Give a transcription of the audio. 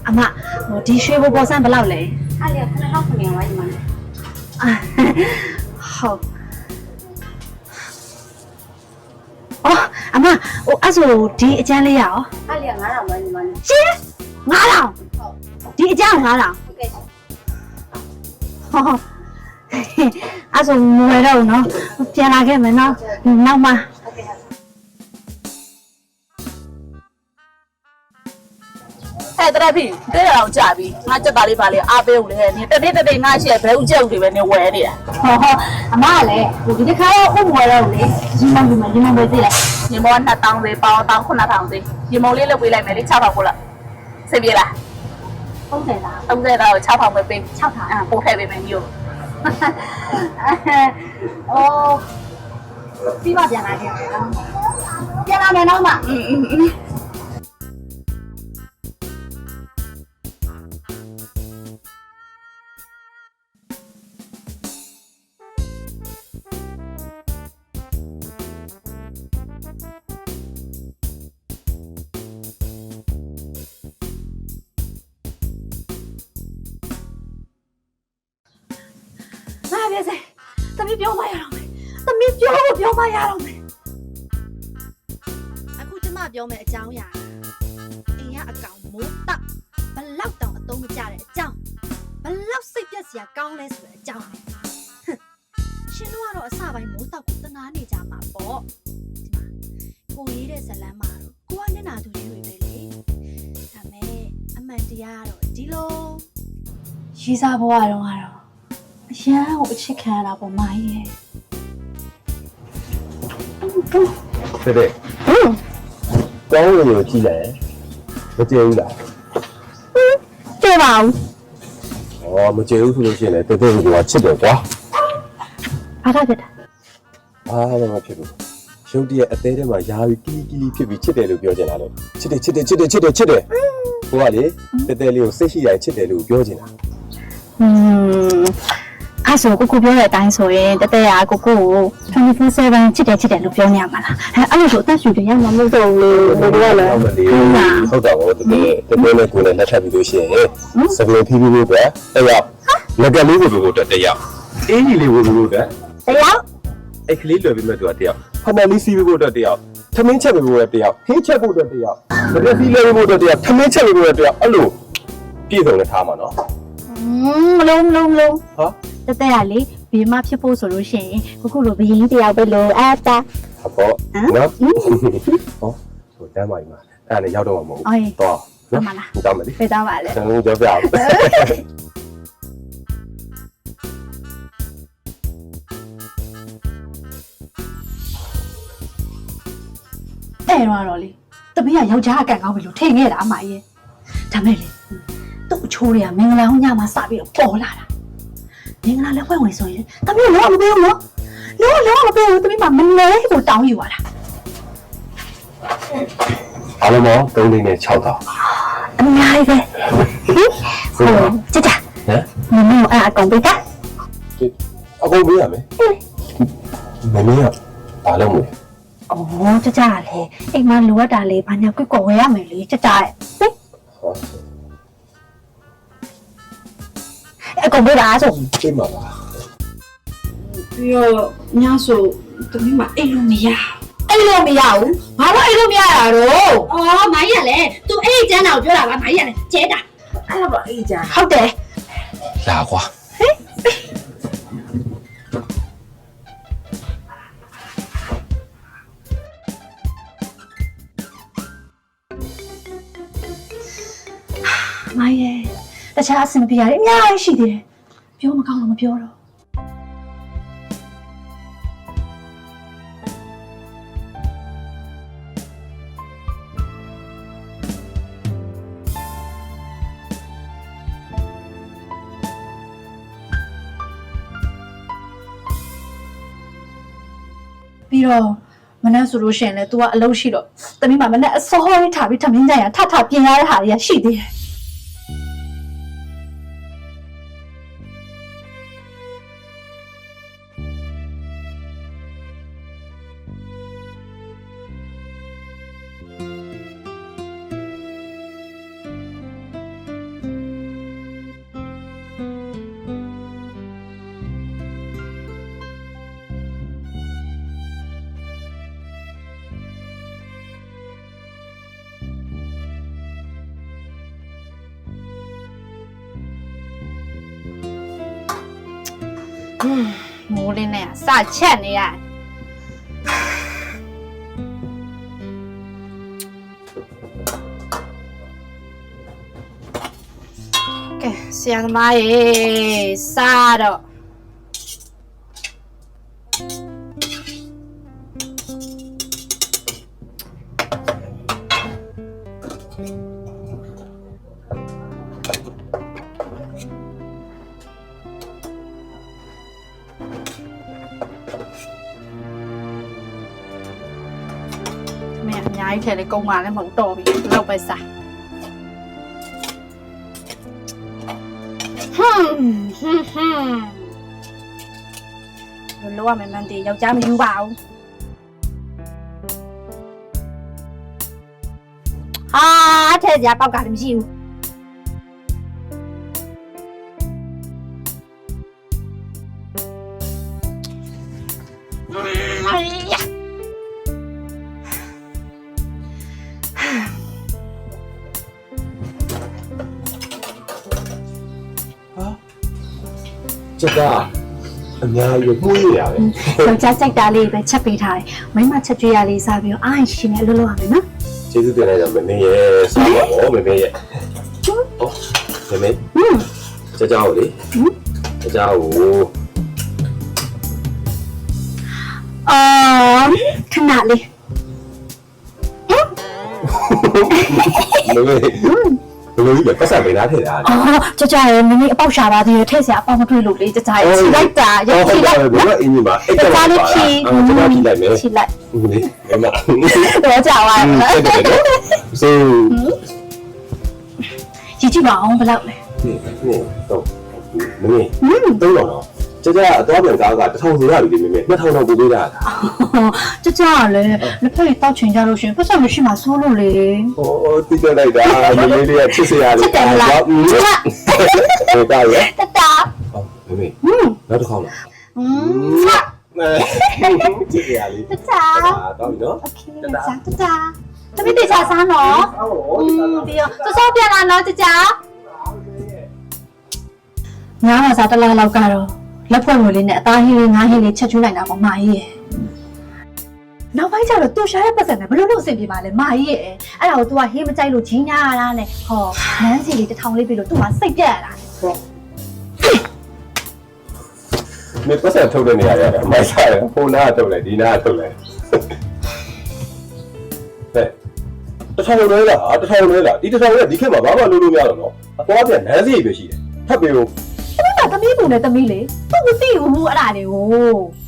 阿妈，我的水不包三不老嘞。阿里可能老可怜我你们。啊，好。哦，阿妈，我阿叔第一家里啊。阿里俺老们你们。姐，5郎。第一家5郎。好。阿叔唔会了喏，ပြန်လာခဲ့မယ်နော်နောက်မှဟဲ့တရက်ပြီတဲ့အောင်ကြပြီငါကြက်သားလေးပါလေအားပေးဦးလေနင်တနေ့ငါရှိရဘဲဦးကြက်ဦးတွေပဲနင်ဝယ်နေတာ ဟောအမကလည်းဒီတစ်ခါတော့ဥပ္ပဝယ်တော့လေဒီမောင်ဒီမောင်ပဲသိလိုက် ညီမော2000သေးပေါင်း1900သေးညီမောလေးလုပ်ပေးလိုက်မယ်လေ6000ကိုလားစိတ်ပြေလား 30လား 30တော့6000ပဲပေး 6000 အာပို့ထည့်ပေးမယ်မျိုး အိုးပြီးမှပြန်လာခဲ့မယ်နော်ပြန်လာမယ်နော်မ ငါပြည့်စသမီးပြောမရတော့မယ်သမီးပြောမရတော့မယ်အခုကျမပြောမယ်အကြောင်းအရာအိမ်ကအကောင်မိုးတောက်ဘလောက်တောင်အသုံးမကျတဲ့အကြောင်းဘလောက်စိတ်ပြက်စရာကောင်းလဲဆိုတဲ့အကြောင်းပဲရှင်တို့ကတော့အစပိုင်းမိုးတောက်ကိုတနာနေကြမှာပေါ့ဒီမှာကိုရေးတဲ့ဇလန်းမှာတော့ကိုကမျက်နှာသူရွှေပဲလေဒါမဲ့အမှန်တရားကတော့ဒီလိုရေးစားဘဝတော့အရန်ကိုအချစ်ခံရတာပေါ့မကြီးရဲ့ 对对，光我有积累，没接有啦。对吧？哦，没接有出现嘞，对对，我吃点瓜。ဘာကဖြစ်တာ啊，那屁股，兄弟，一袋的嘛，牙鱼叽叽哩屁屁吃点都不要紧啦喽，吃点。我话哩，一袋里有60人吃点都不要紧啦。အဲ့ဆိုကိုပြောတဲ့အတိုင်းဆိုရင်တတဲကကို24/7ချစ်တယ်လို့ပြောနေရမှာလားအဲ့လိုဆိုအသက်ရှူတယ်ရမှာမဟုတ်တော့ဘူးလို့ပြောရလဲ ဟုတ်တာပေါ့တဲ့နဲ့ကိုလည်းလက်ထပ်ပြီးလို့ရှိရင်စပယ်ဖြည်းဖြည်းလေးပဲတယောက်ငကလေးကိုလို့တယောက်အင်းကြီးလေးကိုလို့တဲ့ တယောက် အဲ့ကလေးလွယ်ပြီးမဲ့သူကတယောက်ဖနန်လေးစီးဖို့တယောက်သမင်းချက်ဖို့တယောက်ဟင်းချက်ဖို့တယောက်မပြစီးလဲဖို့တယောက်သမင်းချက်ဖို့တယောက်အဲ့လိုပြည့်စုံနေထားမှာနော် မလုံး ဟာ တတဲကလေဘေးမဖြစ်ဖို့ဆိုလို့ရှိရင်ခုလိုဘယင်းတယောက်ပဲလို့အဲ့တာ ဟုတ်နော်ဟောဟိုတမ်းပါကြီးမှာအဲ့ဒါလည်းရောက်တော့မှာမဟုတ်ဘူးတော့နော်တောင်းမယ်လေ ဖေးသားပါလေ ကျွန်တော်ကြောက်ပြအောင် အဲ့တော့လေတမီးကယောက်ျားအကန်ကောင်းပြီလို့ထင်ခဲ့တာအမကြီးဒါမဲ့လေသူ့အချိုးတွေကမင်္ဂလာဟောင်းညမှာစပြီးတော့ပေါ်လာတာမင်္ဂလာလက်ဖွဲ့ဝင်ဆိုရင်တမီးလောမပေးဘူးနော်လောမပေးဘူးတမီးမမလဲကိုတောင်းယူပါလား အားလုံးပေါင်း3သိန်းနဲ့6တောင်း အများကြီးပဲဟိုကြကြ ဟမ် မမအကောင်ပေးတာ အကုန်ပေးရမယ်မမင်းကဘာလုပ်မလဲ အော်ကြကြလေအိမ်မှာလိုအပ်တာလေဘာညာကွက်ကွက်ဝယ်ရမယ်လေကြကြရဲ့ဟင် ဟော အကောင်ပေးတာဆို ပြေးမှာပါ ပြီးတော့ညဆိုတမီးမအိတ်လို့မရအိတ်လို့မရဘူးဘာလို့အိတ်လို့မရတာတော့အော်မိုင်းရလေသူအိတ်ကျန်းတာကိုပြောတာပါမိုင်းရလေကျဲတာ အဲ့တော့အေးကြ ဟုတ်တယ် လာကွာ မိုင်းရတခြားအဆင်မပြေရတယ်အများကြီးရှိသေးတယ်ပြောမကောင်းလို့မပြောတော့ပြီးတော့မနက်ဆိုလို့ရှိရင်လည်း तू ကအလုပ်ရှိတော့တမီးမနက်အစောကြီးထားပြီးထမင်းကြရထပြင်ရတဲ့ဟာတွေကရှိသေးတယ် မိုးလေးနဲ့စချက်နေရကဲဆရာသမားရေစားတော့မင်းအများကြီးထဲလေကုန်းပါလည်းမဟုတ်တော့ပြီလောက်ပဲစားလောကမမှန်တယ်ယောက်ျားမယူပါဘူးဟာထဲစရာပေါက်ကလည်းမရှိဘူးကျကအများကြီးမှုရရပဲ ယောက်ျားစိတ်တာလေးပဲချက်ပေးထားတယ်မိန်းမချက်ကြွရလေးစားပြီးတော့အားရှင်နဲ့အလုပ်လုပ်ရမယ်နော် ကျေးဇူးတင်လိုက်တော့မမေရဲ့စားပါဘောမမေရဲ့ဟုတ်မမေကျကျကိုလေကျကျကို ခဏလေး မမေဘယ်လိုလဲပတ်စံပေးထားထည့်တာ ကြကြရမင်းအပေါက်ရှာပါသေးတယ်ထဲ့စရာအပေါက်မတွေ့လို့လေကြကြရချိလိုက်တာရုပ်ချိလိုက် ဘယ်တော့အင်းကြီးမှာအဲ့ဒါလေးဖြီးကျကျဖြီးလိုက်မယ် ချိလိုက် ဟုတ်လေမမ တော့ကြာပါလား ဆို ကြည့်ကြည့်ပါအောင်ဘယ်လောက်လဲ นี่တော့မမေတော့တော့ကျကျအတော့ပြန်ကားက1000စီရပြီလေမမေ2000တော့ပို့ပေးတာ ကြကြရလေလက်ဖက်တောက်ချင်ကြလို့ရှင်ပတ်စံမရှိမှဆိုးလို့လေ ဟောတိကျလိုက်တာမမေလေးကချစ်စရာလေးတော့ဟိုတာရ တတာ မမေနောက်တစ်ခေါက်လားချစ်စရာလေး တတာ တော့ပြီနော် โอเคတတာတတာတမီးတေချာစားနော်ပြီးတော့စောပြန်လာနော်ကြကြငါးပါးစားတစ်လားလောက်ကတော့လက်ဖွဲ့ငွေလေးနဲ့အသားဟင်းလေးငါးဟင်းလေးချက်ကျွေးလိုက်တာပေါ့မာကြီးရဲ့နောက်ပိုင်းကျတော့တူရှာတဲ့ပတ်စံနဲ့ဘယ်လိုလုပ်အဆင်ပြေပါလဲမာကြီးရဲ့အဲ့ဒါကို तू ကဟင်းမကြိုက်လို့ဂျင်းညာရတာနဲ့ဟောနန်းစီလေး1000လေးပြီးလို့ तू ကစိတ်ပြက်ရတာ မေပတ်စံထုတ်တဲ့နေရာရတယ်အမိုက်စားတယ်ဟိုနားထုတ်လိုက်ဒီနားထုတ်လိုက်ဟဲ့1000လဲလား1000လဲလားဒီ1000လဲဒီခေတ်မှာဘာမှလုပ်လို့မရတော့နော်အသွားပြန်နန်းစီပဲရှိတယ်ထပ်ပြီး ။အဲ့ဒါသမီးပုံနဲ့သမီးလေ။သူမသိဘူးအဲ့ဒါတွေကို